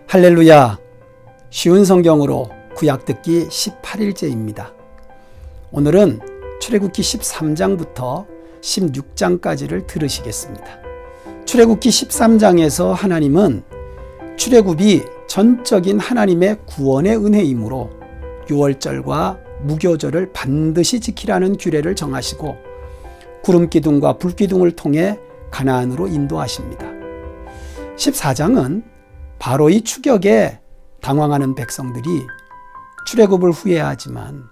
할렐루야! 쉬운 성경으로 구약 듣기 18일째입니다. 오늘은 출애굽기 13장부터 16장까지를 들으시겠습니다. 출애굽기 13장에서 하나님은 출애굽이 전적인 하나님의 구원의 은혜이므로 유월절과 무교절을 반드시 지키라는 규례를 정하시고 구름기둥과 불기둥을 통해 가나안으로 인도하십니다. 14장은 바로의 추격에 당황하는 백성들이 출애굽을 후회하지만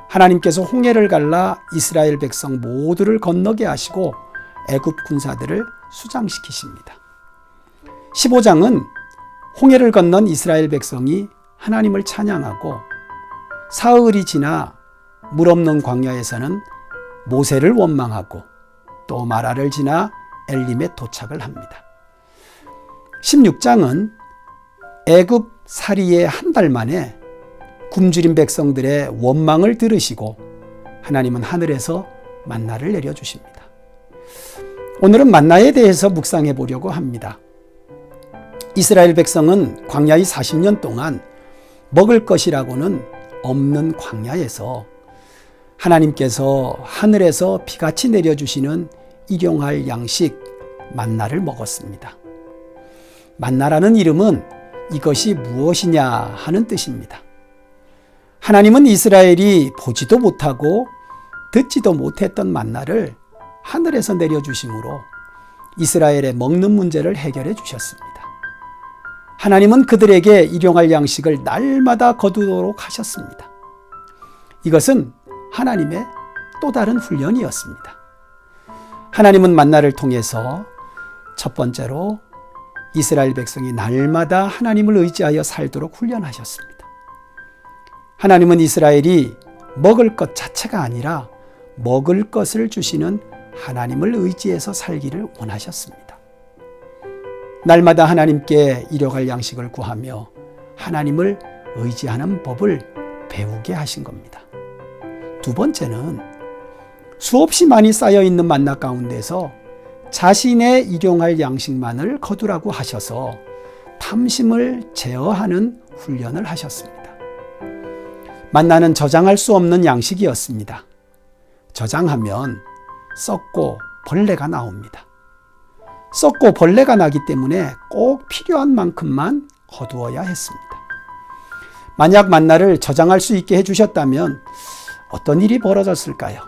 하나님께서 홍해를 갈라 이스라엘 백성 모두를 건너게 하시고 애굽 군사들을 수장시키십니다. 15장은 홍해를 건넌 이스라엘 백성이 하나님을 찬양하고 사흘이 지나 물 없는 광야에서는 모세를 원망하고 또 마라를 지나 엘림에 도착을 합니다. 16장은 애굽 살이의 한 달 만에 굶주린 백성들의 원망을 들으시고 하나님은 하늘에서 만나를 내려주십니다. 오늘은 만나에 대해서 묵상해 보려고 합니다. 이스라엘 백성은 광야의 40년 동안 먹을 것이라고는 없는 광야에서 하나님께서 하늘에서 비같이 내려주시는 일용할 양식 만나를 먹었습니다. 만나라는 이름은 이것이 무엇이냐 하는 뜻입니다. 하나님은 이스라엘이 보지도 못하고 듣지도 못했던 만나를 하늘에서 내려주심으로 이스라엘의 먹는 문제를 해결해 주셨습니다. 하나님은 그들에게 일용할 양식을 날마다 거두도록 하셨습니다. 이것은 하나님의 또 다른 훈련이었습니다. 하나님은 만나를 통해서 첫 번째로 이스라엘 백성이 날마다 하나님을 의지하여 살도록 훈련하셨습니다. 하나님은 이스라엘이 먹을 것 자체가 아니라 먹을 것을 주시는 하나님을 의지해서 살기를 원하셨습니다. 날마다 하나님께 일용할 양식을 구하며 하나님을 의지하는 법을 배우게 하신 겁니다. 두 번째는 수없이 많이 쌓여있는 만나 가운데서 자신의 일용할 양식만을 거두라고 하셔서 탐심을 제어하는 훈련을 하셨습니다. 만나는 저장할 수 없는 양식이었습니다. 저장하면 썩고 벌레가 나옵니다. 썩고 벌레가 나기 때문에 꼭 필요한 만큼만 거두어야 했습니다. 만약 만나를 저장할 수 있게 해주셨다면 어떤 일이 벌어졌을까요?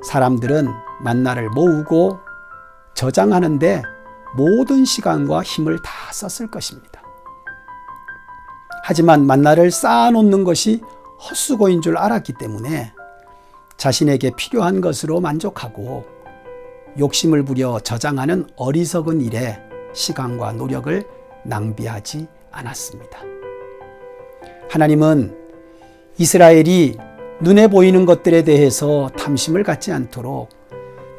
사람들은 만나를 모으고 저장하는데 모든 시간과 힘을 다 썼을 것입니다. 하지만 만나를 쌓아놓는 것이 헛수고인 줄 알았기 때문에 자신에게 필요한 것으로 만족하고 욕심을 부려 저장하는 어리석은 일에 시간과 노력을 낭비하지 않았습니다. 하나님은 이스라엘이 눈에 보이는 것들에 대해서 탐심을 갖지 않도록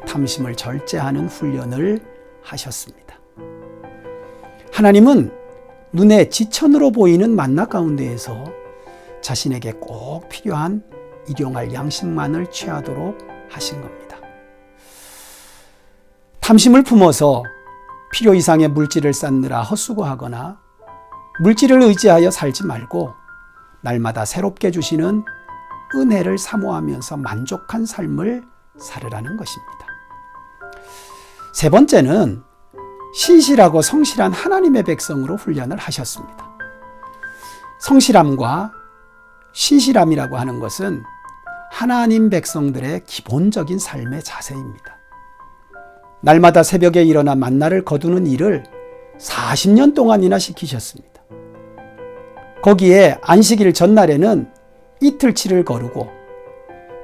탐심을 절제하는 훈련을 하셨습니다. 하나님은 눈에 지천으로 보이는 만나 가운데에서 자신에게 꼭 필요한 일용할 양식만을 취하도록 하신 겁니다. 탐심을 품어서 필요 이상의 물질을 쌓느라 헛수고하거나 물질을 의지하여 살지 말고 날마다 새롭게 주시는 은혜를 사모하면서 만족한 삶을 살으라는 것입니다. 세 번째는 신실하고 성실한 하나님의 백성으로 훈련을 하셨습니다. 성실함과 신실함이라고 하는 것은 하나님 백성들의 기본적인 삶의 자세입니다. 날마다 새벽에 일어나 만나를 거두는 일을 40년 동안이나 시키셨습니다. 거기에 안식일 전날에는 이틀치를 거르고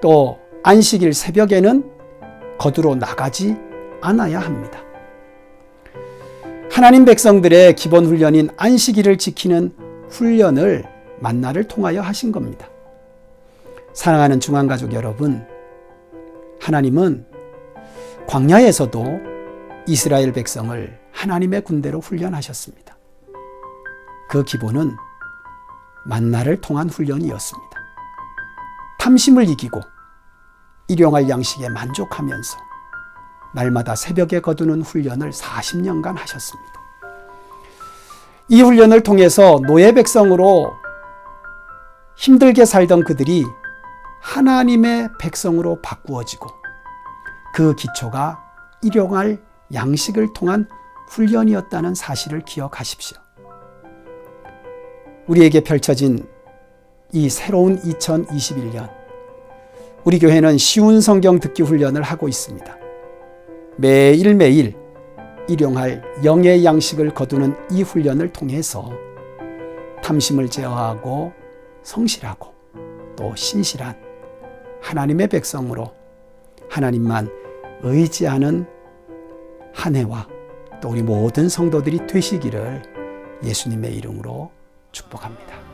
또 안식일 새벽에는 거두러 나가지 않아야 합니다. 하나님 백성들의 기본 훈련인 안식일을 지키는 훈련을 만나를 통하여 하신 겁니다. 사랑하는 중앙가족 여러분, 하나님은 광야에서도 이스라엘 백성을 하나님의 군대로 훈련하셨습니다. 그 기본은 만나를 통한 훈련이었습니다. 탐심을 이기고 일용할 양식에 만족하면서 날마다 새벽에 거두는 훈련을 40년간 하셨습니다. 이 훈련을 통해서 노예 백성으로 힘들게 살던 그들이 하나님의 백성으로 바꾸어지고 그 기초가 일용할 양식을 통한 훈련이었다는 사실을 기억하십시오. 우리에게 펼쳐진 이 새로운 2021년, 우리 교회는 쉬운 성경 듣기 훈련을 하고 있습니다. 매일매일 일용할 영의 양식을 거두는 이 훈련을 통해서 탐심을 제어하고 성실하고 또 신실한 하나님의 백성으로 하나님만 의지하는 한 해와 또 우리 모든 성도들이 되시기를 예수님의 이름으로 축복합니다.